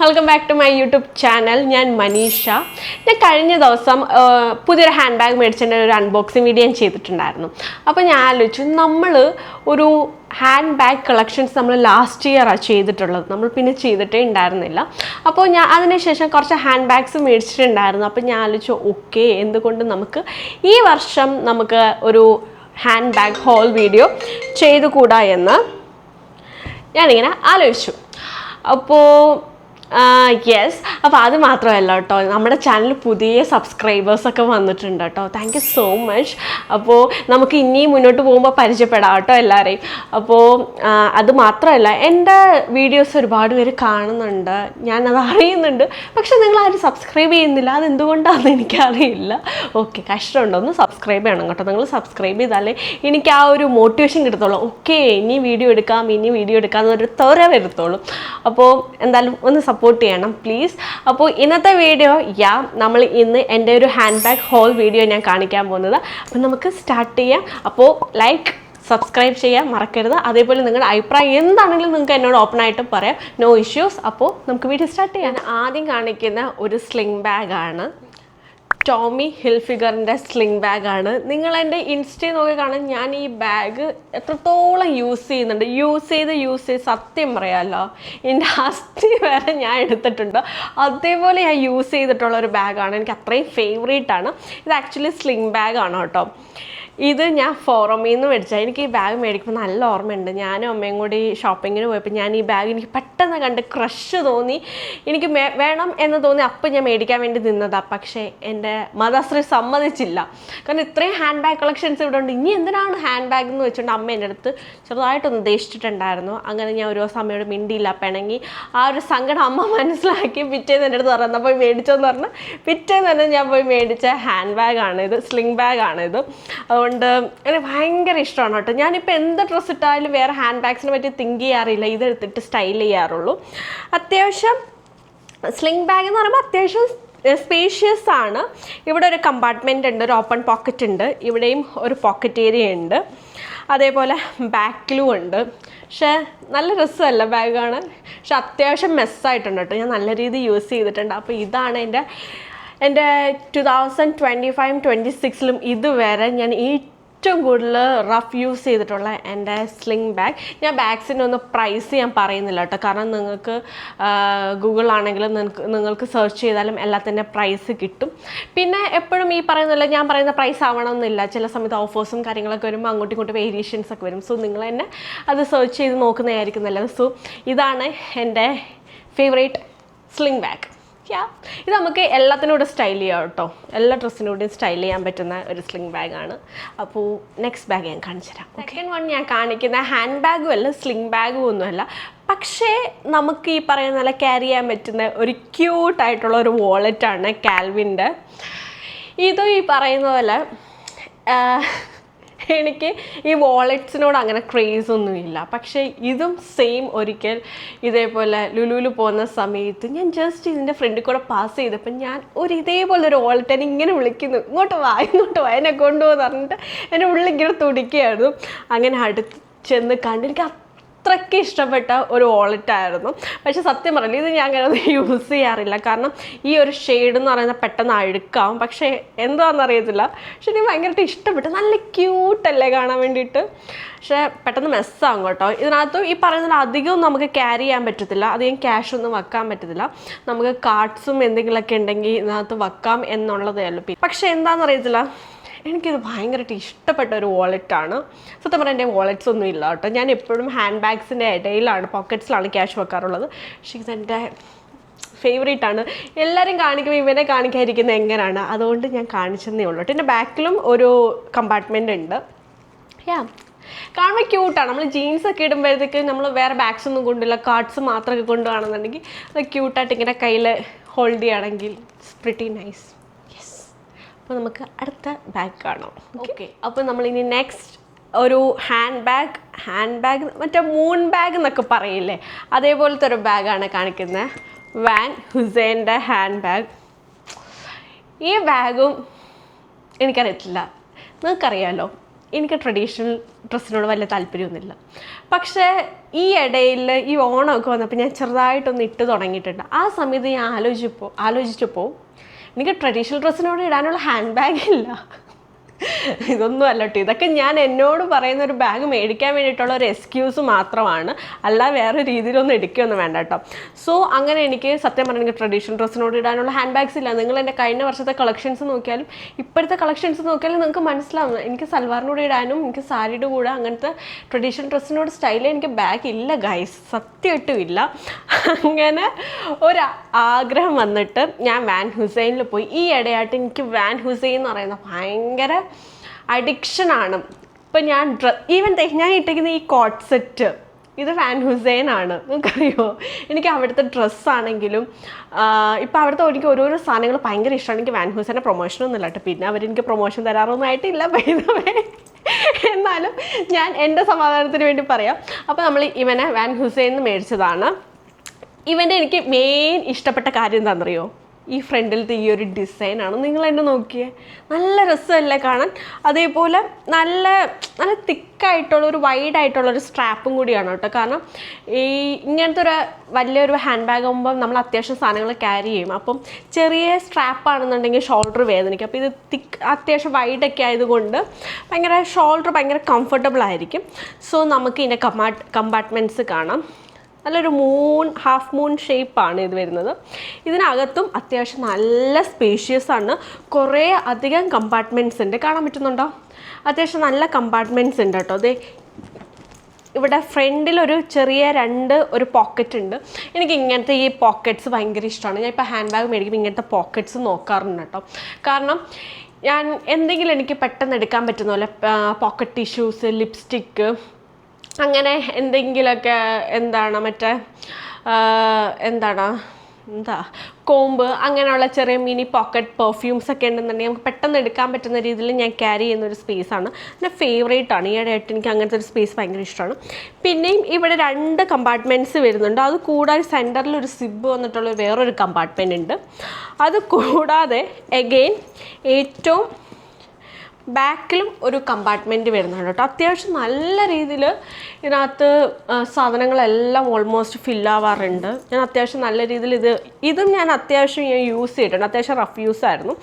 Welcome back to my YouTube channel. ഞാൻ മനീഷ. ഞാൻ കഴിഞ്ഞ ദിവസം പുതിയൊരു ഹാൻഡ് ബാഗ് മേടിച്ചതിൻ്റെ ഒരു അൺബോക്സിങ് വീഡിയോ ഞാൻ ചെയ്തിട്ടുണ്ടായിരുന്നു. അപ്പോൾ ഞാൻ ആലോചിച്ചു, നമ്മൾ ഒരു ഹാൻഡ് ബാഗ് കളക്ഷൻസ് നമ്മൾ ലാസ്റ്റ് ഇയറാണ് ചെയ്തിട്ടുള്ളത്, നമ്മൾ പിന്നെ ചെയ്തിട്ടേ ഉണ്ടായിരുന്നില്ല. അപ്പോൾ ഞാൻ അതിനുശേഷം കുറച്ച് ഹാൻഡ് ബാഗ്സ് മേടിച്ചിട്ടുണ്ടായിരുന്നു. അപ്പോൾ ഞാൻ ആലോചിച്ചു, ഓക്കെ, എന്തുകൊണ്ട് നമുക്ക് ഈ വർഷം നമുക്ക് ഒരു ഹാൻഡ് ബാഗ് ഹോൾ വീഡിയോ ചെയ്തുകൂടാ എന്ന് ഞാനിങ്ങനെ ആലോചിച്ചു. അപ്പോൾ യെസ്, അപ്പോൾ അത് മാത്രമല്ല കേട്ടോ, നമ്മുടെ ചാനൽ പുതിയ സബ്സ്ക്രൈബേഴ്സൊക്കെ വന്നിട്ടുണ്ട് കേട്ടോ. Thank you so much. അപ്പോൾ നമുക്ക് ഇനിയും മുന്നോട്ട് പോകുമ്പോൾ പരിചയപ്പെടാം കേട്ടോ എല്ലാവരെയും. അപ്പോൾ അത് മാത്രമല്ല, എൻ്റെ വീഡിയോസ് ഒരുപാട് പേര് കാണുന്നുണ്ട്, ഞാനത് അറിയുന്നുണ്ട്. പക്ഷെ നിങ്ങളാരും സബ്സ്ക്രൈബ് ചെയ്യുന്നില്ല, അതെന്തുകൊണ്ടാണെന്ന് എനിക്കറിയില്ല. ഓക്കെ, കഷ്ടമുണ്ടോ, ഒന്ന് സബ്സ്ക്രൈബ് ചെയ്യണം കേട്ടോ. നിങ്ങൾ സബ്സ്ക്രൈബ് ചെയ്താലേ എനിക്ക് ആ ഒരു മോട്ടിവേഷൻ കിട്ടത്തുള്ളൂ. ഓക്കെ, ഇനി വീഡിയോ എടുക്കാമെന്നൊരു ത്വര വരുത്തുള്ളൂ. അപ്പോൾ എന്തായാലും ഒന്ന് സപ്പോർട്ട് ചെയ്യണം പ്ലീസ്. അപ്പോൾ ഇന്നത്തെ വീഡിയോ നമ്മൾ ഇന്ന് എൻ്റെ ഒരു ഹാൻഡ് ബാഗ് ഹോൾ വീഡിയോ ഞാൻ കാണിക്കാൻ പോകുന്നത്. അപ്പോൾ നമുക്ക് സ്റ്റാർട്ട് ചെയ്യാം. അപ്പോൾ ലൈക്ക് സബ്സ്ക്രൈബ് ചെയ്യാൻ മറക്കരുത്. അതേപോലെ നിങ്ങളുടെ അഭിപ്രായം എന്താണെങ്കിലും നിങ്ങൾക്ക് എന്നോട് ഓപ്പൺ ആയിട്ട് പറയാം, നോ ഇഷ്യൂസ്. അപ്പോൾ നമുക്ക് വീഡിയോ സ്റ്റാർട്ട് ചെയ്യാം. ആദ്യം കാണിക്കുന്ന ഒരു സ്ലിംഗ് ബാഗാണ്, ടോമി ഹിൽഫിഗറിൻ്റെ സ്ലിംഗ് ബാഗാണ്. നിങ്ങൾ എൻ്റെ ഇൻസ്റ്റയിൽ നോക്കി കാണാൻ ഞാൻ ഈ ബാഗ് എത്രത്തോളം യൂസ് ചെയ്യുന്നുണ്ട്. യൂസ് ചെയ്ത് സത്യം പറയാമല്ലോ, എൻ്റെ അസ്ഥി വരെ ഞാൻ എടുത്തിട്ടുണ്ട്. അതേപോലെ ഞാൻ യൂസ് ചെയ്തിട്ടുള്ളൊരു ബാഗാണ്, എനിക്ക് അത്രയും ഫേവറേറ്റാണ്. ഇത് ആക്ച്വലി സ്ലിംഗ് ബാഗാണ് കേട്ടോ. ഇത് ഞാൻ ഫോറമിൽ നിന്ന് മേടിച്ചാൽ. എനിക്ക് ഈ ബാഗ് മേടിക്കുമ്പോൾ നല്ല ഓർമ്മയുണ്ട്. ഞാനും അമ്മയും കൂടി ഷോപ്പിങ്ങിന് പോയപ്പോൾ ഞാൻ ഈ ബാഗ് എനിക്ക് പെട്ടെന്ന് കണ്ട് ക്രഷ് തോന്നി, എനിക്ക് വേണം എന്ന് തോന്നി. അപ്പം ഞാൻ മേടിക്കാൻ വേണ്ടി നിന്നതാണ്. പക്ഷേ എൻ്റെ മാതാശ്രീ സമ്മതിച്ചില്ല. കാരണം ഇത്രയും ഹാൻഡ് ബാഗ് കളക്ഷൻസ് ഇവിടെ ഉണ്ട്, ഇനി എന്തിനാണ് ഹാൻഡ് ബാഗ് എന്ന് വെച്ചുകൊണ്ട് അമ്മ എൻ്റെ അടുത്ത് ചെറുതായിട്ടൊന്ന് ഉദ്ദേശിച്ചിട്ടുണ്ടായിരുന്നു. അങ്ങനെ ഞാൻ ഒരു ദിവസം അമ്മയോട് മിണ്ടിയില്ല, പിണങ്ങി. ആ ഒരു സങ്കടം അമ്മ മനസ്സിലാക്കി പിറ്റേന്ന് എൻ്റെ അടുത്ത് പറഞ്ഞു, പോയി മേടിച്ചോന്ന് പറഞ്ഞ് പിറ്റേന്ന് തന്നെ ഞാൻ പോയി മേടിച്ച ഹാൻഡ് ബാഗാണിത്, സ്ലിംഗ് ബാഗാണിത്. അതുകൊണ്ട് എനിക്ക് ഭയങ്കര ഇഷ്ടമാണ് കേട്ടോ. ഞാനിപ്പോൾ എന്ത് ഡ്രസ്സ് ഇട്ടാലും വേറെ ഹാൻഡ് ബാഗ്സിനെ പറ്റി തിങ്ക് ചെയ്യാറില്ല, ഇതെടുത്തിട്ട് സ്റ്റൈൽ ചെയ്യാറുള്ളൂ. അത്യാവശ്യം സ്ലിംഗ് ബാഗ് എന്ന് പറയുമ്പോൾ അത്യാവശ്യം സ്പേഷ്യസ് ആണ്. ഇവിടെ ഒരു കമ്പാർട്ട്മെൻ്റ് ഉണ്ട്, ഒരു ഓപ്പൺ പോക്കറ്റ് ഉണ്ട്, ഇവിടെയും ഒരു പോക്കറ്റ് ഏരിയ ഉണ്ട്, അതേപോലെ ബാക്കിലും ഉണ്ട്. പക്ഷേ നല്ല രസമല്ല ബാഗ് കാണാൻ, പക്ഷെ അത്യാവശ്യം മെസ്സായിട്ടുണ്ട് കേട്ടോ. ഞാൻ നല്ല രീതിയിൽ യൂസ് ചെയ്തിട്ടുണ്ട്. അപ്പോൾ ഇതാണ് എൻ്റെ 2025-26 ഇതുവരെ ഞാൻ ഏറ്റവും കൂടുതൽ റഫ് യൂസ് ചെയ്തിട്ടുള്ള എൻ്റെ സ്ലിംഗ് ബാഗ്. ഞാൻ ബാഗ്സിൻ്റെ ഒന്ന് പ്രൈസ് ഞാൻ പറയുന്നില്ല കേട്ടോ, കാരണം നിങ്ങൾക്ക് ഗൂഗിളാണെങ്കിലും നിങ്ങൾക്ക് സെർച്ച് ചെയ്താലും എല്ലാത്തിൻ്റെ പ്രൈസ് കിട്ടും. പിന്നെ എപ്പോഴും ഈ പറയുന്നില്ല, ഞാൻ പറയുന്ന പ്രൈസ് ആവണമെന്നില്ല. ചില സമയത്ത് ഓഫേഴ്സും കാര്യങ്ങളൊക്കെ വരുമ്പോൾ അങ്ങോട്ടും ഇങ്ങോട്ടും വേരിയേഷൻസ് ഒക്കെ വരും. സോ നിങ്ങൾ തന്നെ അത് സെർച്ച് ചെയ്ത് നോക്കുന്നതായിരിക്കും നല്ലത്. സോ ഇതാണ് എൻ്റെ ഫേവറേറ്റ് സ്ലിംഗ് ബാഗ്. ഇത് നമുക്ക് എല്ലാത്തിനൂടെ സ്റ്റൈൽ ചെയ്യാം കേട്ടോ, എല്ലാ ഡ്രസ്സിനൂടെയും സ്റ്റൈൽ ചെയ്യാൻ പറ്റുന്ന ഒരു സ്ലിംഗ് ബാഗാണ്. അപ്പോൾ നെക്സ്റ്റ് ബാഗ് ഞാൻ കാണിച്ചു തരാം. സെക്കൻഡ് വൺ ഞാൻ കാണിക്കുന്ന ഹാൻഡ് ബാഗും അല്ല, സ്ലിംഗ് ബാഗും ഒന്നുമല്ല. പക്ഷേ നമുക്ക് ഈ പറയുന്ന പോലെ ക്യാരി ചെയ്യാൻ പറ്റുന്ന ഒരു ക്യൂട്ടായിട്ടുള്ള ഒരു വാളറ്റാണ് കാൽവിൻ്റെ. ഇതും ഈ പറയുന്ന പോലെ എനിക്ക് ഈ വാളറ്റ്സിനോട് അങ്ങനെ ക്രേസ് ഒന്നുമില്ല. പക്ഷേ ഇതും സെയിം ഒരിക്കൽ ഇതേപോലെ ലുലുവിൽ പോകുന്ന സമയത്ത് ഞാൻ ജസ്റ്റ് ഇതിൻ്റെ ഫ്രണ്ടിൽ കൂടെ പാസ് ചെയ്തപ്പോൾ ഞാൻ ഇതേപോലെ ഒരു വാളറ്റ് എന്നെ ഇങ്ങനെ വിളിക്കുന്നു, ഇങ്ങോട്ട് വാ എന്നെ കൊണ്ടുപോകുന്ന പറഞ്ഞിട്ട് എൻ്റെ ഉള്ളിൽ ഇങ്ങനെ തുടിക്കുകയായിരുന്നു. അങ്ങനെ അടുത്ത് ചെന്ന് കണ്ട് എനിക്ക് അത്രയ്ക്ക് ഇഷ്ടപ്പെട്ട ഒരു വാളറ്റായിരുന്നു. പക്ഷേ സത്യം പറയില്ല, ഇത് ഞാൻ അങ്ങനെ ഒന്നും യൂസ് ചെയ്യാറില്ല. കാരണം ഈ ഒരു ഷെയ്ഡ് എന്ന് പറയുന്നത് പെട്ടെന്ന് അഴുക്കാവും. പക്ഷേ എന്താണെന്നറിയത്തില്ല, പക്ഷെ എനിക്ക് ഭയങ്കരമായിട്ട് ഇഷ്ടപ്പെട്ടു. നല്ല ക്യൂട്ടല്ലേ കാണാൻ വേണ്ടിയിട്ട്. പക്ഷേ പെട്ടെന്ന് മെസ്സാകും കേട്ടോ. ഇതിനകത്ത് ഈ പറയുന്നത് അധികവും നമുക്ക് ക്യാരി ചെയ്യാൻ പറ്റത്തില്ല, അധികം ക്യാഷൊന്നും വെക്കാൻ പറ്റത്തില്ല. നമുക്ക് കാർഡ്സും എന്തെങ്കിലുമൊക്കെ ഉണ്ടെങ്കിൽ ഇതിനകത്ത് വെക്കാം എന്നുള്ളതേ ഉള്ളൂ. പക്ഷേ എന്താണെന്നറിയത്തില്ല, എനിക്കിത് ഭയങ്കരമായിട്ട് ഇഷ്ടപ്പെട്ട ഒരു വാളറ്റാണ്. സത്യം പറഞ്ഞാൽ എൻ്റെ വാളറ്റ്സ് ഒന്നും ഇല്ല കേട്ടോ. ഞാൻ എപ്പോഴും ഹാൻഡ് ബാഗ്സിൻ്റെ ഇടയിലാണ്, പോക്കറ്റ്സിലാണ് ക്യാഷ് വെക്കാറുള്ളത്. പക്ഷേ ഇതെൻ്റെ ഫേവറേറ്റാണ്. എല്ലാവരും കാണിക്കുമ്പോൾ ഇവനെ കാണിക്കാതിരിക്കുന്നത് എങ്ങനെയാണ്, അതുകൊണ്ട് ഞാൻ കാണിച്ചെന്നേ ഉള്ളൂ കേട്ടോ. എൻ്റെ ബാക്കിലും ഒരു കമ്പാർട്ട്മെൻ്റ് ഉണ്ട്. കാണുമ്പോൾ ക്യൂട്ടാണ്. നമ്മൾ ജീൻസൊക്കെ ഇടുമ്പോഴത്തേക്ക് നമ്മൾ വേറെ ബാഗ്സ് ഒന്നും കൊണ്ടില്ല, കാർഡ്സ് മാത്രമൊക്കെ കൊണ്ടുപോകണമെന്നുണ്ടെങ്കിൽ അത് ക്യൂട്ടായിട്ട് ഇങ്ങനെ കയ്യിൽ ഹോൾഡ് ചെയ്യുകയാണെങ്കിൽ ഇറ്റ്സ് പ്രിറ്റി നൈസ്. അപ്പോൾ നമുക്ക് അടുത്ത ബാഗ് കാണാം. ഓക്കെ, അപ്പോൾ നമ്മളിനി നെക്സ്റ്റ് ഒരു ഹാൻഡ് ബാഗ് മറ്റേ മൂൺ ബാഗ് എന്നൊക്കെ പറയില്ലേ, അതേപോലത്തെ ഒരു ബാഗാണ് കാണിക്കുന്നത്. വാൻ ഹുസൈൻ്റെ ഹാൻഡ് ബാഗ്. ഈ ബാഗും എനിക്കറിയത്തില്ല, നിങ്ങൾക്കറിയാമല്ലോ, എനിക്ക് ട്രഡീഷണൽ ഡ്രസ്സിനോട് വലിയ താല്പര്യമൊന്നുമില്ല. പക്ഷേ ഈ ഇടയിൽ ഈ ഓണമൊക്കെ വന്നപ്പോൾ ഞാൻ ചെറുതായിട്ടൊന്ന് ഇട്ട് തുടങ്ങിയിട്ടുണ്ട്. ആ സമയത്ത് ഞാൻ ആലോചിച്ചപ്പോൾ എനിക്ക് ട്രഡീഷണൽ ഡ്രസ്സിനോട് ഇടാനുള്ള ഹാൻഡ് ബാഗ് ഇല്ല. ഇതൊന്നും അല്ല കേട്ടോ, ഇതൊക്കെ ഞാൻ എന്നോട് പറയുന്ന ഒരു ബാഗ് മേടിക്കാൻ വേണ്ടിയിട്ടുള്ള ഒരു എക്സ്ക്യൂസ് മാത്രമാണ്, അല്ല വേറെ രീതിയിലൊന്നും എടുക്കുകയൊന്നും വേണ്ട കേട്ടോ. സോ അങ്ങനെ എനിക്ക് സത്യം പറഞ്ഞാൽ എനിക്ക് ട്രഡീഷണൽ ഡ്രസ്സിനോട് ഇടാനുള്ള ഹാൻഡ് ബാഗ്സ് ഇല്ല. നിങ്ങൾ എൻ്റെ കഴിഞ്ഞ വർഷത്തെ കളക്ഷൻസ് നോക്കിയാലും ഇപ്പോഴത്തെ കളക്ഷൻസ് നോക്കിയാലും നിങ്ങൾക്ക് മനസ്സിലാവും എനിക്ക് സൽവാറിനോട് ഇടാനും എനിക്ക് സാരിയുടെ കൂടെ അങ്ങനത്തെ ട്രഡീഷണൽ ഡ്രസ്സിനോട് സ്റ്റൈലിൽ എനിക്ക് ബാഗ് ഇല്ല ഗൈസ്, സത്യമായിട്ടും ഇല്ല. അങ്ങനെ ഒരു ആഗ്രഹം വന്നിട്ട് ഞാൻ വാൻ ഹുസൈനിൽ പോയി. ഈ ഇടയായിട്ട് എനിക്ക് വാൻ ഹുസൈൻ എന്ന് പറയുന്ന ഭയങ്കര അഡിക്ഷനാണ്. ഇപ്പം ഞാൻ ഞാൻ ഇട്ടിരിക്കുന്ന ഈ കോട്ട് സെറ്റ് ഇത് വാൻ ഹുസൈൻ ആണ്, നിങ്ങൾക്കറിയോ. എനിക്ക് അവിടുത്തെ ഡ്രസ്സാണെങ്കിലും ഇപ്പം അവിടുത്തെ എനിക്ക് ഓരോരോ സാധനങ്ങൾ ഭയങ്കര ഇഷ്ടമാണ്. എനിക്ക് വാൻ ഹുസൈൻ്റെ പ്രൊമോഷനൊന്നും ഇല്ല കേട്ടോ, പിന്നെ അവരെനിക്ക് പ്രൊമോഷൻ തരാറൊന്നും ആയിട്ടില്ല ബൈ. എന്നാലും ഞാൻ എൻ്റെ സമാധാനത്തിന് വേണ്ടി പറയാം. അപ്പോൾ നമ്മൾ ഇവനെ വാൻ ഹുസൈൻ മേടിച്ചതാണ്. ഇവൻ്റെ എനിക്ക് മെയിൻ ഇഷ്ടപ്പെട്ട കാര്യം എന്താണെന്നറിയോ, ഈ ഫ്രണ്ടിലത്തെ ഈ ഒരു ഡിസൈനാണ്. നിങ്ങൾ എന്നെ നോക്കിയേ, നല്ല രസമല്ലേ കാണാൻ. അതേപോലെ നല്ല നല്ല തിക്കായിട്ടുള്ളൊരു വൈഡായിട്ടുള്ളൊരു സ്ട്രാപ്പും കൂടിയാണ് കേട്ടോ. കാരണം ഈ ഇങ്ങനത്തെ ഒരു വലിയൊരു ഹാൻഡ് ബാഗ് ആകുമ്പം നമ്മൾ അത്യാവശ്യം സാധനങ്ങൾ ക്യാരി ചെയ്യും. അപ്പം ചെറിയ സ്ട്രാപ്പാണെന്നുണ്ടെങ്കിൽ ഷോൾഡർ വേദനിക്കും. അപ്പോൾ ഇത് അത്യാവശ്യം വൈഡൊക്കെ ആയതുകൊണ്ട് ഷോൾഡർ ഭയങ്കര കംഫർട്ടബിൾ ആയിരിക്കും. സോ നമുക്ക് ഇതിൻ്റെ കമ്പാർട്ട്മെൻറ്റ്സ് കാണാം. നല്ലൊരു ഹാഫ് മൂൺ ഷേപ്പാണ് ഇത് വരുന്നത്. ഇതിനകത്തും അത്യാവശ്യം നല്ല സ്പേഷ്യസ് ആണ്. കുറേ അധികം കമ്പാർട്ട്മെൻറ്റ്സ് ഉണ്ട്, കാണാൻ പറ്റുന്നുണ്ടോ? അത്യാവശ്യം നല്ല കമ്പാർട്ട്മെൻറ്റ്സ് ഉണ്ട് കേട്ടോ. അതെ, ഇവിടെ ഫ്രണ്ടിലൊരു ചെറിയ ഒരു പോക്കറ്റ് ഉണ്ട്. എനിക്ക് ഇങ്ങനത്തെ ഈ പോക്കറ്റ്സ് ഭയങ്കര ഇഷ്ടമാണ്. ഞാൻ ഇപ്പോൾ ഹാൻഡ് ബാഗ് മേടിക്കുമ്പോൾ ഇങ്ങനത്തെ പോക്കറ്റ്സ് നോക്കാറുണ്ട് കേട്ടോ. കാരണം ഞാൻ എന്തെങ്കിലും എനിക്ക് പെട്ടെന്ന് എടുക്കാൻ പറ്റുന്ന പോലെ പോക്കറ്റ് ടിഷ്യൂസ്, ലിപ്സ്റ്റിക്ക്, അങ്ങനെ എന്തെങ്കിലുമൊക്കെ കോമ്പ്, അങ്ങനെയുള്ള ചെറിയ മിനി പോക്കറ്റ് പെർഫ്യൂംസ് ഒക്കെ ഉണ്ടെന്നുണ്ടെങ്കിൽ നമുക്ക് പെട്ടെന്ന് എടുക്കാൻ പറ്റുന്ന രീതിയിൽ ഞാൻ ക്യാരി ചെയ്യുന്നൊരു സ്പേസാണ്. എൻ്റെ ഫേവറേറ്റ് ആണ്. ഈയിടെയായിട്ട് എനിക്ക് അങ്ങനത്തെ ഒരു സ്പേസ് ഭയങ്കര ഇഷ്ടമാണ്. പിന്നെയും ഇവിടെ 2 കമ്പാർട്ട്മെൻറ്റ്സ് വരുന്നുണ്ട്. അത് കൂടാതെ സെൻറ്ററിൽ ഒരു സിബ് വന്നിട്ടുള്ള വേറൊരു കമ്പാർട്ട്മെൻറ്റ് ഉണ്ട്. അത് കൂടാതെ എഗെയിൻ ഏറ്റവും ബാക്കിലും ഒരു കമ്പാർട്ട്മെൻറ്റ് വരുന്നുണ്ട് കേട്ടോ. അത്യാവശ്യം നല്ല രീതിയിൽ ഇതിനകത്ത് സാധനങ്ങളെല്ലാം ഓൾമോസ്റ്റ് ഫില്ലാവാറുണ്ട്. ഞാൻ അത്യാവശ്യം നല്ല രീതിയിൽ ഇതും ഞാൻ അത്യാവശ്യം യൂസ് ചെയ്തിട്ടുണ്ട്. അത്യാവശ്യം റഫ് യൂസ് ആയിരുന്നു.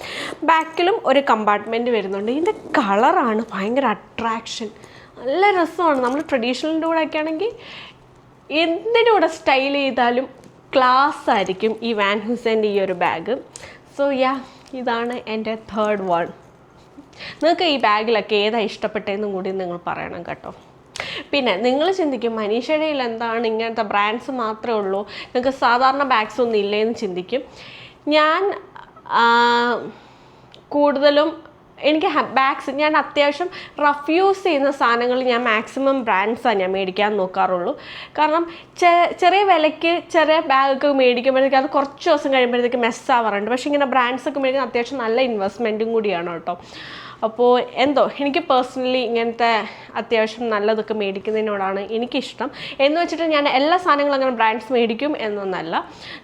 ബാക്കിലും ഒരു കമ്പാർട്ട്മെൻറ്റ് വരുന്നുണ്ട്. ഇതിൻ്റെ കളറാണ് ഭയങ്കര അട്രാക്ഷൻ, നല്ല രസമാണ്. നമ്മൾ ട്രഡീഷണലിൻ്റെ കൂടെ ഒക്കെ ആണെങ്കിൽ എന്തിൻ്റെ കൂടെ സ്റ്റൈൽ ചെയ്താലും ക്ലാസ് ആയിരിക്കും ഈ വാൻ ഹുസൈൻ്റെ ഈ ഒരു ബാഗ്. സോ ഇതാണ് എൻ്റെ 3rd വൺ. നിങ്ങൾക്ക് ഈ ബാഗിലൊക്കെ ഏതാ ഇഷ്ടപ്പെട്ടതെന്നും കൂടി നിങ്ങൾ പറയണം കേട്ടോ. പിന്നെ നിങ്ങൾ ചിന്തിക്കും മനീഷയുടെ കയ്യിൽ എന്താണ് ഇങ്ങനത്തെ ബ്രാൻഡ്സ് മാത്രമേ ഉള്ളൂ, നിങ്ങൾക്ക് സാധാരണ ബാഗ്സ് ഒന്നും ഇല്ലേന്ന് ചിന്തിക്കും. ഞാൻ കൂടുതലും എനിക്ക് ബാഗ്സ് ഞാൻ അത്യാവശ്യം റഫ് യൂസ് ചെയ്യുന്ന സാധനങ്ങൾ ഞാൻ മാക്സിമം ബ്രാൻഡ്സാണ് ഞാൻ മേടിക്കാൻ നോക്കാറുള്ളൂ. കാരണം ചെറിയ വിലയ്ക്ക് ചെറിയ ബാഗൊക്കെ മേടിക്കുമ്പോഴത്തേക്ക് അത് കുറച്ച് ദിവസം കഴിയുമ്പോഴത്തേക്ക് മെസ്സാവാറുണ്ട്. പക്ഷേ ഇങ്ങനെ ബ്രാൻഡ്സൊക്കെ മേടിക്കുന്ന അത്യാവശ്യം നല്ല ഇൻവെസ്റ്റ്മെൻറ്റും കൂടിയാണ് കേട്ടോ. അപ്പോൾ എനിക്ക് പേഴ്സണലി ഇങ്ങനത്തെ അത്യാവശ്യം നല്ലതൊക്കെ മേടിക്കുന്നതിനോടാണ് എനിക്കിഷ്ടം. എന്ന് വെച്ചിട്ട് ഞാൻ എല്ലാ സാധനങ്ങളും അങ്ങനെ ബ്രാൻഡ്സ് മേടിക്കും എന്നൊന്നല്ല.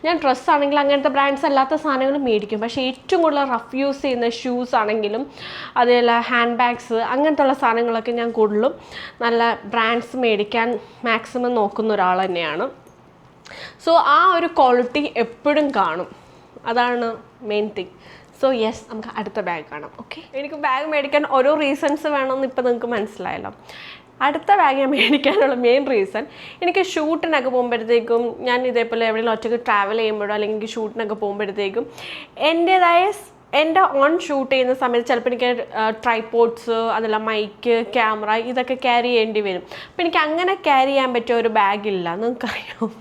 ഞാൻ ഡ്രസ്സാണെങ്കിൽ അങ്ങനത്തെ ബ്രാൻഡ്സ് അല്ലാത്ത സാധനങ്ങൾ മേടിക്കും. പക്ഷേ ഏറ്റവും കൂടുതൽ റഫ് യൂസ് ചെയ്യുന്ന ഷൂസ് ആണെങ്കിലും അതേപോലെ ഹാൻഡ് ബാഗ്സ് അങ്ങനത്തെ ഉള്ള സാധനങ്ങളൊക്കെ ഞാൻ കൂടുതലും നല്ല ബ്രാൻഡ്സ് മേടിക്കാൻ മാക്സിമം നോക്കുന്ന ഒരാൾ തന്നെയാണ്. സോ ആ ഒരു ക്വാളിറ്റി എപ്പോഴും കാണും, അതാണ് മെയിൻ തിങ്. സോ നമുക്ക് അടുത്ത ബാഗ് കാണാം. ഓക്കെ, എനിക്ക് ബാഗ് മേടിക്കാൻ ഓരോ റീസൺസ് വേണമെന്ന് ഇപ്പോൾ നിങ്ങൾക്ക് മനസ്സിലായല്ലോ. അടുത്ത ബാഗ് ഞാൻ മേടിക്കാനുള്ള മെയിൻ റീസൺ, എനിക്ക് ഷൂട്ടിനൊക്കെ പോകുമ്പോഴത്തേക്കും ഞാൻ ഇതേപോലെ എവിടെയെങ്കിലും ഒറ്റയ്ക്ക് ട്രാവൽ ചെയ്യുമ്പോഴോ അല്ലെങ്കിൽ ഷൂട്ടിനൊക്കെ പോകുമ്പോഴത്തേക്കും എൻ്റെ ഓൺ ഷൂട്ട് ചെയ്യുന്ന സമയത്ത് ചിലപ്പോൾ എനിക്ക് ട്രൈപോഡ്സ്, അതല്ല മൈക്ക്, ക്യാമറ ഇതൊക്കെ ക്യാരി ചെയ്യേണ്ടി വരും. അപ്പോൾ എനിക്ക് അങ്ങനെ ക്യാരി ചെയ്യാൻ പറ്റിയ ഒരു ബാഗില്ല, നിങ്ങൾക്കറിയാം.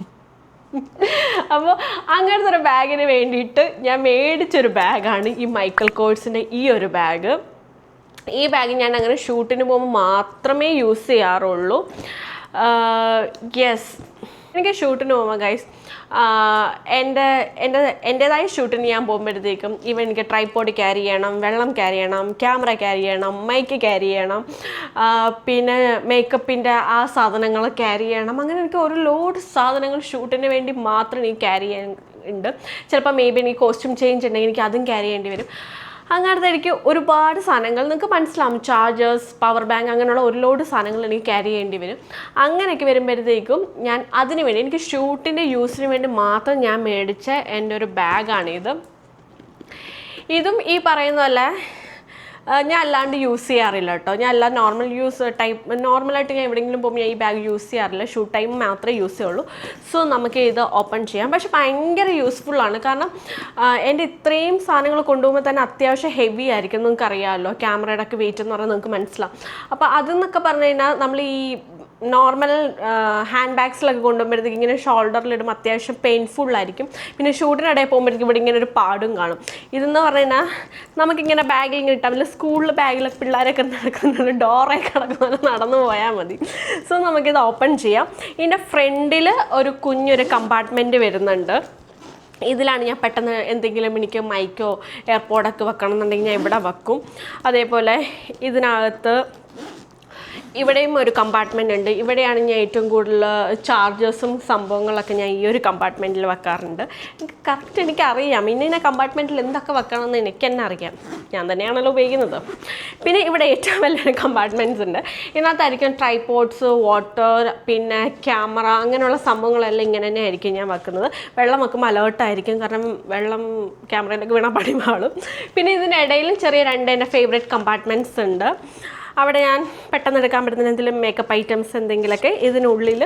അപ്പോൾ അങ്ങനത്തെ ഒരു ബാഗിന് വേണ്ടിയിട്ട് ഞാൻ മേടിച്ചൊരു ബാഗാണ് ഈ മൈക്കൽ കോഴ്സിൻ്റെ ഈ ഒരു ബാഗ്. ഈ ബാഗ് ഞാൻ അങ്ങനെ ഷൂട്ടിന് പോകുമ്പോൾ മാത്രമേ യൂസ് ചെയ്യാറുള്ളൂ. എനിക്ക് ഷൂട്ടിന് പോകുമ്പോൾ ഗൈസ് എൻ്റേതായ ഷൂട്ടിന് ഞാൻ പോകുമ്പോഴത്തേക്കും എനിക്ക് ട്രൈപോഡ് ക്യാരി ചെയ്യണം, വെള്ളം ക്യാരി ചെയ്യണം, ക്യാമറ ക്യാരി ചെയ്യണം, മൈക്ക് ക്യാരി ചെയ്യണം, പിന്നെ മേക്കപ്പിൻ്റെ ആ സാധനങ്ങൾ ക്യാരി ചെയ്യണം. അങ്ങനെ എനിക്ക് ഒരു ലോഡ് സാധനങ്ങൾ ഷൂട്ടിന് വേണ്ടി മാത്രം എനിക്ക് ക്യാരി ചെയ്യാൻ ഉണ്ട്. ചിലപ്പോൾ മേ ബി എനിക്ക് കോസ്റ്റ്യൂം ചേഞ്ച് ഉണ്ടെങ്കിൽ എനിക്ക് അതും ക്യാരി ചെയ്യേണ്ടി വരും. അങ്ങനത്തെ എനിക്ക് ഒരുപാട് സാധനങ്ങൾ നിങ്ങൾക്ക് മനസ്സിലാവും, ചാർജേഴ്സ്, പവർ ബാങ്ക്, അങ്ങനെയുള്ള ഒരു ലോഡ് സാധനങ്ങൾ എനിക്ക് ക്യാരി ചെയ്യേണ്ടി വരും. അങ്ങനെയൊക്കെ വരുമ്പോഴത്തേക്കും ഞാൻ അതിന് വേണ്ടി എനിക്ക് ഷൂട്ടിൻ്റെ യൂസിന് വേണ്ടി മാത്രം ഞാൻ മേടിച്ച എൻ്റെ ഒരു ബാഗാണിത്. ഇതും ഈ പറയുന്ന പോലെ ഞാൻ അല്ലാണ്ട് യൂസ് ചെയ്യാറില്ല കേട്ടോ. ഞാൻ അല്ല നോർമലായിട്ട് ഞാൻ എവിടെയെങ്കിലും പോകുമ്പോൾ ഞാൻ ഈ ബാഗ് യൂസ് ചെയ്യാറില്ല. ഷൂട്ട് ടൈം മാത്രമേ യൂസ് ചെയ്യുള്ളൂ. സോ നമുക്ക് ഇത് ഓപ്പൺ ചെയ്യാം. പക്ഷെ ഭയങ്കര യൂസ്ഫുള്ളാണ്. കാരണം എൻ്റെ ഇത്രയും സാധനങ്ങൾ കൊണ്ടുപോകുമ്പോൾ തന്നെ അത്യാവശ്യം ഹെവി ആയിരിക്കും. നിങ്ങൾക്ക് അറിയാമല്ലോ, ക്യാമറയുടെ ഒക്കെ വെയിറ്റ് എന്ന് പറഞ്ഞാൽ നിങ്ങൾക്ക് മനസ്സിലാവും. അപ്പോൾ അതെന്നൊക്കെ പറഞ്ഞു കഴിഞ്ഞാൽ നമ്മൾ ഈ നോർമൽ ഹാൻഡ് ബാഗ്സിലൊക്കെ കൊണ്ടുപോകുമ്പോഴത്തേക്ക് ഇങ്ങനെ ഷോൾഡറിലിടുമ്പോൾ അത്യാവശ്യം പെയിൻഫുള്ളായിരിക്കും. പിന്നെ ഷൂട്ടിനിടയിൽ പോകുമ്പോഴത്തേക്കും ഇവിടെ ഇങ്ങനെ ഒരു പാടും കാണും. ഇതെന്ന് പറഞ്ഞു കഴിഞ്ഞാൽ നമുക്കിങ്ങനെ ബാഗിൽ ഇങ്ങനെ ഇട്ടാൽ സ്കൂളിൽ ബാഗിലൊക്കെ പിള്ളേരൊക്കെ നടക്കുന്നത് ഡോറൊക്കെ കിടക്കുന്നത് നടന്നു പോയാൽ മതി. സോ നമുക്കിത് ഓപ്പൺ ചെയ്യാം. ഇതിൻ്റെ ഫ്രണ്ടിൽ ഒരു കുഞ്ഞൊരു കമ്പാർട്ട്മെൻറ്റ് വരുന്നുണ്ട്. ഇതിലാണ് ഞാൻ പെട്ടെന്ന് എന്തെങ്കിലും എനിക്ക് മൈക്കോ എയർപോഡൊക്കെ വെക്കണം എന്നുണ്ടെങ്കിൽ ഞാൻ ഇവിടെ വെക്കും. അതേപോലെ ഇതിനകത്ത് ഇവിടെയും ഒരു കമ്പാർട്ട്മെൻ്റ് ഉണ്ട്. ഇവിടെയാണ് ഞാൻ ഏറ്റവും കൂടുതൽ ചാർജേഴ്സും സംഭവങ്ങളൊക്കെ ഞാൻ ഈ ഒരു കമ്പാർട്ട്മെൻറ്റിൽ വെക്കാറുണ്ട്. കറക്റ്റ് എനിക്കറിയാം ഇന്ന കമ്പാർട്ട്മെൻറ്റിൽ എന്തൊക്കെ വെക്കണമെന്ന് എനിക്ക് തന്നെ അറിയാം. ഞാൻ തന്നെയാണല്ലോ ഉപയോഗിക്കുന്നത്. പിന്നെ ഇവിടെ ഏറ്റവും വലിയൊരു കമ്പാർട്ട്മെൻറ്റ്സ് ഉണ്ട്. ഇതിനകത്തായിരിക്കും ട്രൈപോഡ്സ്, വാട്ടർ, പിന്നെ ക്യാമറ, അങ്ങനെയുള്ള സംഭവങ്ങളെല്ലാം ഇങ്ങനെ തന്നെ ആയിരിക്കും ഞാൻ വെക്കുന്നത്. വെള്ളം വെക്കുമ്പോൾ അലേർട്ടായിരിക്കും, കാരണം വെള്ളം ക്യാമറയിലൊക്കെ വീണാൽ പണിമാളും. പിന്നെ ഇതിനിടയിലും ചെറിയ രണ്ട് എൻ്റെ ഫേവറേറ്റ് കമ്പാർട്ട്മെൻറ്റ്സ് ഉണ്ട്. അവിടെ ഞാൻ പെട്ടെന്ന് എടുക്കാൻ പറ്റുന്ന എന്തെങ്കിലും മേക്കപ്പ് ഐറ്റംസ് എന്തെങ്കിലുമൊക്കെ, ഇതിനുള്ളിൽ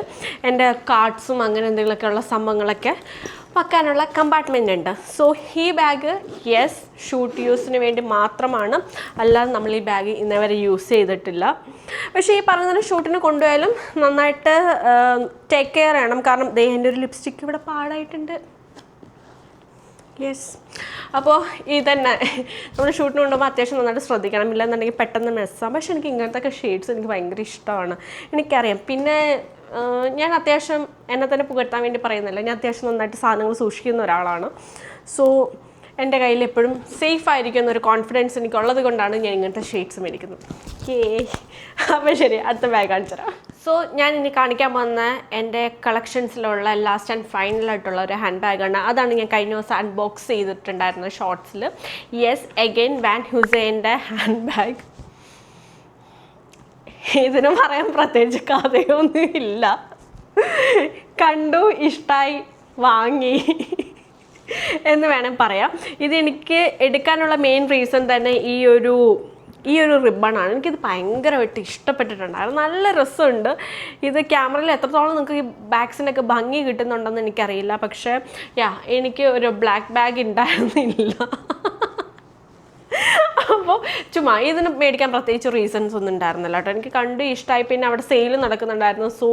എൻ്റെ കാർഡ്സും അങ്ങനെ എന്തെങ്കിലുമൊക്കെ ഉള്ള സംഭവങ്ങളൊക്കെ വെക്കാനുള്ള കമ്പാർട്ട്മെൻ്റ് ഉണ്ട്. സോ ഈ ബാഗ് യെസ് ഷൂട്ട് യൂസിന് വേണ്ടി മാത്രമാണ്, അല്ലാതെ നമ്മൾ ഈ ബാഗ് ഇന്നേവരെ യൂസ് ചെയ്തിട്ടില്ല. പക്ഷേ ഈ പറഞ്ഞ ഷൂട്ടിന് കൊണ്ടുപോയാലും നന്നായിട്ട് ടേക്ക് കെയർ ചെയ്യണം. കാരണം എൻ്റെ ഒരു ലിപ്സ്റ്റിക്ക് ഇവിടെ പാടായിട്ടുണ്ട്. യെസ്, അപ്പോൾ ഇതന്നെ നമ്മൾ ഷൂട്ടിന് കൊണ്ടുപോകുമ്പോൾ അത്യാവശ്യം നന്നായിട്ട് ശ്രദ്ധിക്കണം. ഇല്ലെന്നുണ്ടെങ്കിൽ പെട്ടെന്ന് മെസ്സാം. പക്ഷേ എനിക്ക് ഇങ്ങനത്തെ ഷെയ്ഡ്സ് എനിക്ക് ഭയങ്കര ഇഷ്ടമാണ്, എനിക്കറിയാം. പിന്നെ ഞാൻ അത്യാവശ്യം എന്നെ തന്നെ പുകഴ്ത്താൻ വേണ്ടി പറയുന്നില്ല, ഞാൻ അത്യാവശ്യം നന്നായിട്ട് സാധനങ്ങൾ സൂക്ഷിക്കുന്ന ഒരാളാണ്. സോ എൻ്റെ കയ്യിൽ എപ്പോഴും സേഫ് ആയിരിക്കും എന്നൊരു കോൺഫിഡൻസ് എനിക്കുള്ളത് കൊണ്ടാണ് ഞാൻ ഇങ്ങനത്തെ ഷെയ്ഡ്സ് മേടിക്കുന്നത്. അപ്പോൾ ശരി, അടുത്ത ബാഗ് കാണിച്ചു തരാം. സോ ഞാൻ ഇനി കാണിക്കാൻ പോകുന്ന എൻ്റെ കളക്ഷൻസിലുള്ള ലാസ്റ്റ് ആൻഡ് ഫൈനലായിട്ടുള്ള ഒരു ഹാൻഡ് ബാഗാണ്. അതാണ് ഞാൻ കഴിഞ്ഞ ദിവസം അൺബോക്സ് ചെയ്തിട്ടുണ്ടായിരുന്നത് ഷോർട്സിൽ. യെസ്, അഗെയിൻ വാൻ ഹ്യൂസൈൻ്റെ ഹാൻഡ് ബാഗ്. ഇതിന് പറയാൻ പ്രത്യേകിച്ച് കഥയൊന്നും ഇല്ല. കണ്ടു, ഇഷ്ടമായി, വാങ്ങി എന്ന് വേണം പറയാം. ഇതെനിക്ക് എടുക്കാനുള്ള മെയിൻ റീസൺ തന്നെ ഈ ഒരു റിബണാണ്. എനിക്കിത് ഭയങ്കരമായിട്ട് ഇഷ്ടപ്പെട്ടിട്ടുണ്ടായിരുന്നു. നല്ല രസമുണ്ട്. ഇത് ക്യാമറയിൽ എത്രത്തോളം നിങ്ങൾക്ക് ഈ ബാഗ്സിനൊക്കെ ഭംഗി കിട്ടുന്നുണ്ടെന്ന് എനിക്കറിയില്ല. പക്ഷേ എനിക്ക് ഒരു ബ്ലാക്ക് ബാഗ് ഉണ്ടായിരുന്നില്ല. അപ്പോൾ ചുമ്മാ ഇതിന് മേടിക്കാൻ പ്രത്യേകിച്ച് റീസൺസ് ഒന്നും ഉണ്ടായിരുന്നില്ല കേട്ടോ. എനിക്ക് കണ്ടു ഇഷ്ടമായി. പിന്നെ അവിടെ സെയിൽ നടക്കുന്നുണ്ടായിരുന്നു. സോ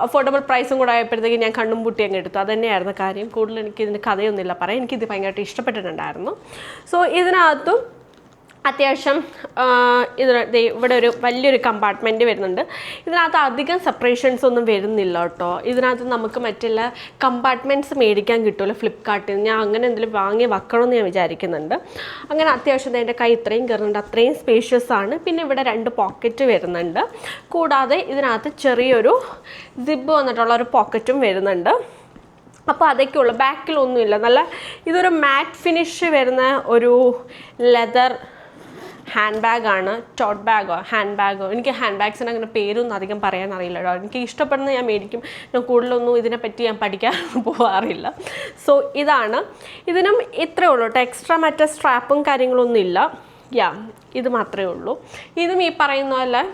അഫോർഡബിൾ പ്രൈസും കൂടെ ആയപ്പോഴത്തേക്ക് ഞാൻ കണ്ണും പൂട്ടി അങ്ങ് എടുത്തു. അതുതന്നെയായിരുന്നു കാര്യം. കൂടുതൽ എനിക്ക് ഇതിൻ്റെ കഥയൊന്നുമില്ല പറയാം. എനിക്കിത് ഭയങ്കരമായിട്ട് ഇഷ്ടപ്പെട്ടിട്ടുണ്ടായിരുന്നു. സോ ഇതിനകത്തും അത്യാവശ്യം ഇവിടെ ഒരു വലിയൊരു കമ്പാർട്ട്മെൻറ്റ് വരുന്നുണ്ട്. ഇതിനകത്ത് അധികം സെപ്പറേഷൻസ് ഒന്നും വരുന്നില്ല കേട്ടോ. ഇതിനകത്ത് നമുക്ക് മറ്റുള്ള കമ്പാർട്ട്മെൻറ്റ്സ് മേടിക്കാൻ കിട്ടുമല്ലോ ഫ്ലിപ്കാർട്ടിൽ നിന്ന്. ഞാൻ അങ്ങനെ എന്തെങ്കിലും വാങ്ങി വെക്കണമെന്ന് ഞാൻ വിചാരിക്കുന്നുണ്ട്. അങ്ങനെ അത്യാവശ്യം എൻ്റെ കൈ ഇത്രയും കയറുന്നുണ്ട്, അത്രയും സ്പേഷ്യസ് ആണ്. പിന്നെ ഇവിടെ 2 പോക്കറ്റ് വരുന്നുണ്ട്. കൂടാതെ ഇതിനകത്ത് ചെറിയൊരു സിബ് വന്നിട്ടുള്ള ഒരു പോക്കറ്റും വരുന്നുണ്ട്. അപ്പോൾ അതൊക്കെയുള്ളൂ, ബാക്കിലൊന്നുമില്ല. നല്ല ഇതൊരു മാറ്റ് ഫിനിഷ് വരുന്ന ഒരു ലെതർ ഹാൻഡ് ബാഗാണ്. ടോട്ട് ബാഗോ ഹാൻഡ് ബാഗോ, എനിക്ക് ഹാൻഡ് ബാഗ്സിന് അങ്ങനെ പേരൊന്നും അധികം പറയാൻ അറിയില്ല കേട്ടോ. എനിക്ക് ഇഷ്ടപ്പെടുന്നത് ഞാൻ മേടിക്കും. ഞാൻ കൂടുതലൊന്നും ഇതിനെപ്പറ്റി ഞാൻ പഠിക്കാൻ പോകാറില്ല. സോ ഇതാണ്. ഇതിനും ഇത്രയേ ഉള്ളൂ കേട്ടോ. എക്സ്ട്രാ മറ്റേ സ്ട്രാപ്പും കാര്യങ്ങളൊന്നും ഇല്ല. ഇത് മാത്രമേ ഉള്ളൂ. ഇതും ഈ പറയുന്ന പോലെ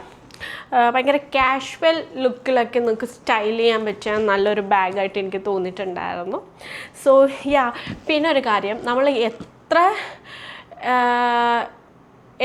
ഭയങ്കര കാഷ്വൽ ലുക്കിലൊക്കെ നിങ്ങൾക്ക് സ്റ്റൈൽ ചെയ്യാൻ പറ്റിയ നല്ലൊരു ബാഗായിട്ട് എനിക്ക് തോന്നിയിട്ടുണ്ടായിരുന്നു. സോ പിന്നെ ഒരു കാര്യം, നമ്മൾ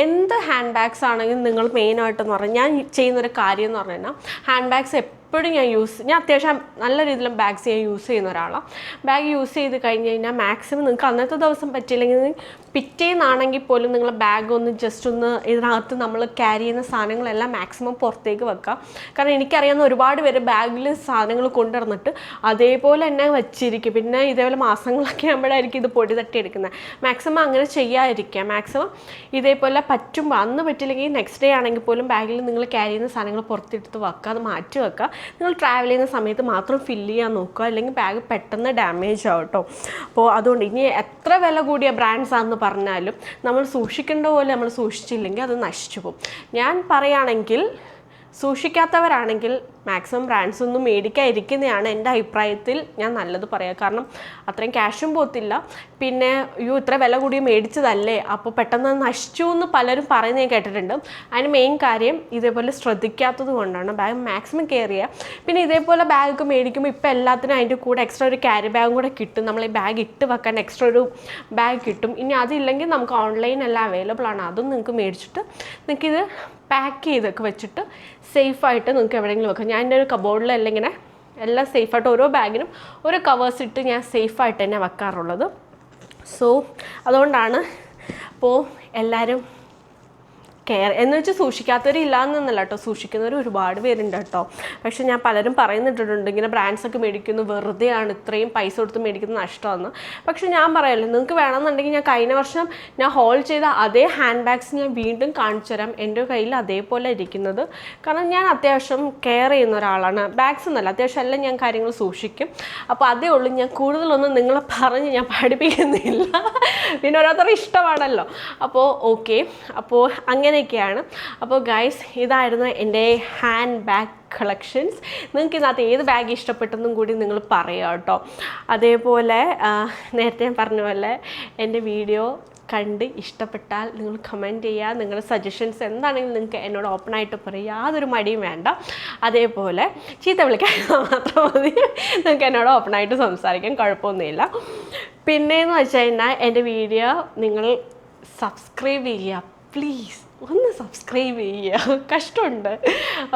എന്ത് ഹാൻഡ് ബാഗ്സ് ആണെങ്കിലും നിങ്ങൾ മെയിനായിട്ടെന്ന് പറഞ്ഞാൽ ഞാൻ ചെയ്യുന്നൊരു കാര്യം എന്ന് പറഞ്ഞു കഴിഞ്ഞാൽ ഹാൻഡ് ബാഗ്സ് എപ്പോഴും ഞാൻ അത്യാവശ്യം നല്ല രീതിയിലും ബാഗ്സ് ഞാൻ യൂസ് ചെയ്യുന്ന ഒരാളാണ്. ബാഗ് യൂസ് ചെയ്ത് കഴിഞ്ഞ് കഴിഞ്ഞാൽ മാക്സിമം നിങ്ങൾക്ക് അന്നത്തെ ദിവസം പറ്റിയില്ലെങ്കിൽ പിറ്റേന്നാണെങ്കിൽ പോലും നിങ്ങൾ ബാഗ് ഒന്ന് ജസ്റ്റ് ഒന്ന് ഇതിനകത്ത് നമ്മൾ ക്യാരി ചെയ്യുന്ന സാധനങ്ങളെല്ലാം മാക്സിമം പുറത്തേക്ക് വെക്കുക. കാരണം എനിക്കറിയാവുന്ന ഒരുപാട് പേര് ബാഗിൽ സാധനങ്ങൾ കൊണ്ടുവന്നിട്ട് അതേപോലെ തന്നെ വെച്ചിരിക്കും. പിന്നെ ഇതേപോലെ മാസങ്ങളൊക്കെ ആകുമ്പോഴായിരിക്കും ഇത് പൊടി തട്ടി എടുക്കുന്നത്. മാക്സിമം അങ്ങനെ ചെയ്യാതിരിക്കുക. മാക്സിമം ഇതേപോലെ പറ്റുമ്പോൾ, അന്ന് പറ്റില്ലെങ്കിൽ നെക്സ്റ്റ് ഡേ ആണെങ്കിൽ പോലും ബാഗിൽ നിങ്ങൾ ക്യാരി ചെയ്യുന്ന സാധനങ്ങൾ പുറത്തെടുത്ത് വെക്കുക, അത് മാറ്റി വെക്കുക. നിങ്ങൾ ട്രാവൽ ചെയ്യുന്ന സമയത്ത് മാത്രം ഫില്ല് ചെയ്യാൻ നോക്കുക, അല്ലെങ്കിൽ ബാഗ് പെട്ടെന്ന് ഡാമേജ് ആവും കേട്ടോ. അപ്പോൾ അതുകൊണ്ട് ഇനി എത്ര വില കൂടിയ ബ്രാൻഡ്സ് ആണെന്ന് പറഞ്ഞാലും നമ്മൾ സൂക്ഷിക്കേണ്ട പോലെ നമ്മൾ സൂക്ഷിച്ചില്ലെങ്കിൽ അത് നശിച്ചു പോകും. ഞാൻ പറയുകയാണെങ്കിൽ സൂക്ഷിക്കാത്തവരാണെങ്കിൽ മാക്സിമം ബ്രാൻഡ്സ് ഒന്നും മേടിക്കാതിരിക്കുന്നതാണ് എൻ്റെ അഭിപ്രായത്തിൽ ഞാൻ നല്ലത് പറയാം. കാരണം അത്രയും ക്യാഷും പോകത്തില്ല, പിന്നെ ഇത്ര വില കൂടി മേടിച്ചതല്ലേ അപ്പോൾ പെട്ടെന്ന് നശിച്ചു എന്ന് പലരും പറയുന്നത് ഞാൻ കേട്ടിട്ടുണ്ട്. അതിന് മെയിൻ കാര്യം ഇതേപോലെ ശ്രദ്ധിക്കാത്തത് കൊണ്ടാണ്. ബാഗ് മാക്സിമം കെയർ ചെയ്യുക. പിന്നെ ഇതേപോലെ ബാഗൊക്കെ മേടിക്കുമ്പോൾ ഇപ്പോൾ എല്ലാത്തിനും അതിൻ്റെ കൂടെ എക്സ്ട്രാ ഒരു ക്യാരി ബാഗും കൂടെ കിട്ടും. നമ്മൾ ഈ ബാഗ് ഇട്ട് വെക്കാൻ എക്സ്ട്രാ ഒരു ബാഗ് കിട്ടും. ഇനി അതില്ലെങ്കിൽ നമുക്ക് ഓൺലൈനെല്ലാം അവൈലബിൾ ആണ്, അതും നിങ്ങൾക്ക് മേടിച്ചിട്ട് നിങ്ങൾക്കിത് പാക്ക് ചെയ്തൊക്കെ വെച്ചിട്ട് സേഫായിട്ട് നിങ്ങൾക്ക് എവിടെയെങ്കിലും വെക്കാം. ഞാൻ എൻ്റെ ഒരു കബോർഡിലെല്ലാം ഇങ്ങനെ എല്ലാം സേഫായിട്ട് ഓരോ ബാഗിനും ഓരോ കവേഴ്സ് ഇട്ട് ഞാൻ സേഫായിട്ട് തന്നെ വെക്കാറുള്ളത്. സോ അതുകൊണ്ടാണ്. അപ്പോൾ എല്ലാവരും കെയർ എന്ന് വെച്ചാൽ സൂക്ഷിക്കാത്തവരില്ല എന്നല്ല കേട്ടോ, സൂക്ഷിക്കുന്നവർ ഒരുപാട് പേരുണ്ട് കേട്ടോ. പക്ഷേ ഞാൻ പലരും പറയുന്നിട്ടുണ്ട് ഇങ്ങനെ ബ്രാൻഡ്സൊക്കെ മേടിക്കുന്നു വെറുതെയാണ്, ഇത്രയും പൈസ കൊടുത്ത് മേടിക്കുന്നത് നഷ്ടമാണ്. പക്ഷേ ഞാൻ പറയല്ലോ, നിങ്ങൾക്ക് വേണമെന്നുണ്ടെങ്കിൽ ഞാൻ കഴിഞ്ഞ വർഷം ഞാൻ ഹോൾ ചെയ്ത അതേ ഹാൻഡ് ബാഗ്സ് ഞാൻ വീണ്ടും കാണിച്ചു തരാം. എൻ്റെ കയ്യിൽ അതേപോലെ ഇരിക്കുന്നത്. കാരണം ഞാൻ അത്യാവശ്യം കെയർ ചെയ്യുന്ന ഒരാളാണ്. ബാഗ്സ് എന്നല്ല, അത്യാവശ്യം എല്ലാം ഞാൻ കാര്യങ്ങൾ സൂക്ഷിക്കും. അപ്പോൾ അതേ ഉള്ളൂ, ഞാൻ കൂടുതലൊന്നും നിങ്ങളെ പറഞ്ഞ് ഞാൻ പഠിപ്പിക്കുന്നില്ല. പിന്നെ ഓരോരുത്തരുടെ ഇഷ്ടമാണല്ലോ. അപ്പോൾ ഓക്കെ, അപ്പോൾ അങ്ങനെയൊക്കെയാണ്. അപ്പോൾ ഗൈസ്, ഇതായിരുന്നു എൻ്റെ ഹാൻഡ് ബാഗ് കളക്ഷൻസ്. നിങ്ങൾക്ക് ഇതിനകത്ത് ഏത് ബാഗ് ഇഷ്ടപ്പെട്ടെന്നും കൂടി നിങ്ങൾ പറയുക കേട്ടോ. അതേപോലെ നേരത്തെ ഞാൻ പറഞ്ഞ പോലെ എൻ്റെ വീഡിയോ കണ്ട് ഇഷ്ടപ്പെട്ടാൽ നിങ്ങൾ കമൻറ്റ് ചെയ്യുക. നിങ്ങളുടെ സജഷൻസ് എന്താണെങ്കിലും നിങ്ങൾക്ക് എന്നോട് ഓപ്പണായിട്ട് പറയുക, യാതൊരു മടിയും വേണ്ട. അതേപോലെ ചീത്ത വിളിക്കാൻ മാത്രം മതി, നിങ്ങൾക്ക് എന്നോട് ഓപ്പണായിട്ട് സംസാരിക്കാൻ കുഴപ്പമൊന്നുമില്ല. പിന്നെയെന്ന് വെച്ച് കഴിഞ്ഞാൽ എൻ്റെ വീഡിയോ നിങ്ങൾ സബ്സ്ക്രൈബ് ചെയ്യുക, പ്ലീസ് ഒന്ന് സബ്സ്ക്രൈബ് ചെയ്യുക, കഷ്ടമുണ്ട്.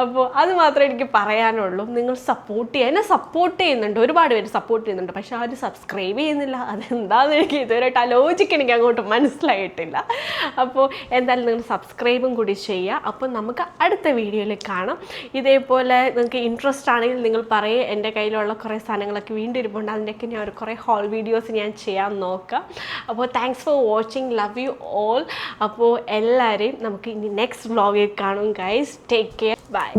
അപ്പോൾ അത് മാത്രമേ എനിക്ക് പറയാനുള്ളൂ. നിങ്ങൾ സപ്പോർട്ട് ചെയ്യുക, എന്നെ സപ്പോർട്ട് ചെയ്യുന്നുണ്ട്, ഒരുപാട് പേര് സപ്പോർട്ട് ചെയ്യുന്നുണ്ട്. പക്ഷേ ആരും സബ്സ്ക്രൈബ് ചെയ്യുന്നില്ല. അതെന്താണെന്ന് എനിക്ക് ഇതുവരെയായിട്ട് ആ ലോജിക്ക് എനിക്ക് അങ്ങോട്ട് മനസ്സിലായിട്ടില്ല. അപ്പോൾ എന്തായാലും നിങ്ങൾ സബ്സ്ക്രൈബും കൂടി ചെയ്യുക. അപ്പോൾ നമുക്ക് അടുത്ത വീഡിയോയിൽ കാണാം. ഇതേപോലെ നിങ്ങൾക്ക് ഇൻട്രസ്റ്റ് ആണെങ്കിൽ നിങ്ങൾ പറയുക. എൻ്റെ കയ്യിലുള്ള കുറേ സാധനങ്ങളൊക്കെ വീണ്ടും ഇരിപ്പുണ്ട്, അതിൻ്റെയൊക്കെ ഞാൻ കുറേ ഹോൾ വീഡിയോസ് ഞാൻ ചെയ്യാൻ നോക്കാം. അപ്പോൾ thanks for watching, love you all. അപ്പോൾ എല്ലാവരെയും നമുക്ക് ഇനി നെക്സ്റ്റ് വ്ളോഗിൽ കാണും ഗൈസ്. Take care, by.